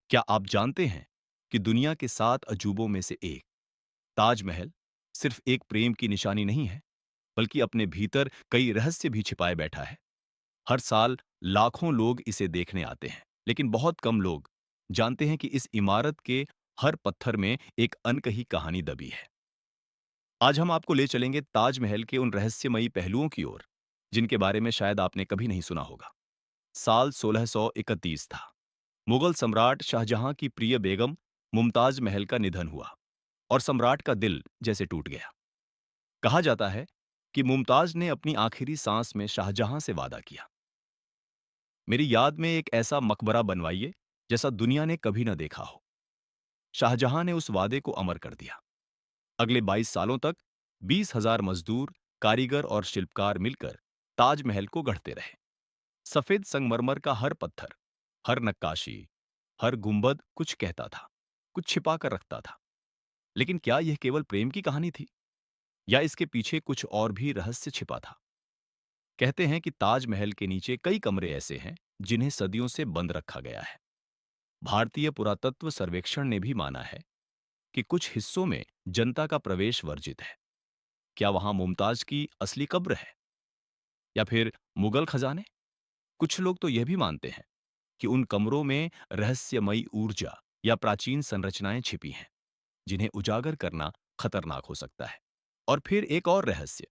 क्या आप जानते हैं कि दुनिया के 7 अजूबों में से एक ताजमहल सिर्फ एक प्रेम की निशानी नहीं है, बल्कि अपने भीतर कई रहस्य भी छिपाए बैठा है। हर साल लाखों लोग इसे देखने आते हैं, लेकिन बहुत कम लोग जानते हैं कि इस इमारत के हर पत्थर में एक अनकही कहानी दबी है। आज हम आपको ले चलेंगे ताजमहल के उन रहस्यमयी पहलुओं की ओर, जिनके बारे में शायद आपने कभी नहीं सुना होगा। साल 1631 था। मुगल सम्राट शाहजहां की प्रिय बेगम मुमताज महल का निधन हुआ और सम्राट का दिल जैसे टूट गया। कहा जाता है कि मुमताज ने अपनी आखिरी सांस में शाहजहां से वादा किया, मेरी याद में एक ऐसा मकबरा बनवाइए जैसा दुनिया ने कभी न देखा हो। शाहजहां ने उस वादे को अमर कर दिया। अगले 22 सालों तक 20,000 मजदूर, कारीगर और शिल्पकार मिलकर ताजमहल को गढ़ते रहे। सफेद संगमरमर का हर पत्थर, हर नक्काशी, हर गुंबद कुछ कहता था, कुछ छिपा कर रखता था। लेकिन क्या यह केवल प्रेम की कहानी थी, या इसके पीछे कुछ और भी रहस्य छिपा था? कहते हैं कि ताजमहल के नीचे कई कमरे ऐसे हैं जिन्हें सदियों से बंद रखा गया है। भारतीय पुरातत्व सर्वेक्षण ने भी माना है कि कुछ हिस्सों में जनता का प्रवेश वर्जित है। क्या वहां मुमताज की असली कब्र है, या फिर मुगल खजाने? कुछ लोग तो यह भी मानते हैं कि उन कमरों में रहस्यमयी ऊर्जा या प्राचीन संरचनाएं छिपी हैं, जिन्हें उजागर करना खतरनाक हो सकता है। और फिर एक और रहस्य,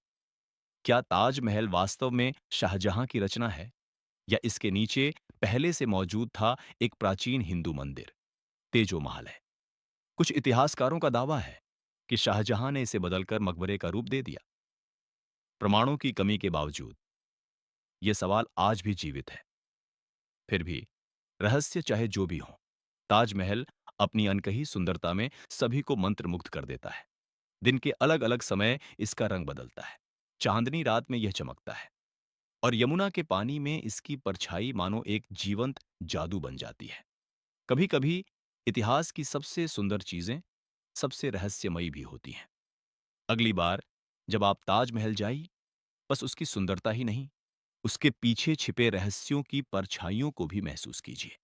क्या ताजमहल वास्तव में शाहजहां की रचना है, या इसके नीचे पहले से मौजूद था एक प्राचीन हिंदू मंदिर, तेजो महल है? कुछ इतिहासकारों का दावा है कि शाहजहां ने इसे बदलकर मकबरे का रूप दे दिया। प्रमाणों की कमी के बावजूद यह सवाल आज भी जीवित है। फिर भी रहस्य चाहे जो भी हो, ताजमहल अपनी अनकही सुंदरता में सभी को मंत्रमुग्ध कर देता है। दिन के अलग अलग समय इसका रंग बदलता है। चांदनी रात में यह चमकता है, और यमुना के पानी में इसकी परछाई मानो एक जीवंत जादू बन जाती है। कभी कभी इतिहास की सबसे सुंदर चीजें सबसे रहस्यमयी भी होती हैं। अगली बार जब आप ताजमहल जाइए, बस उसकी सुंदरता ही नहीं, उसके पीछे छिपे रहस्यों की परछाइयों को भी महसूस कीजिए।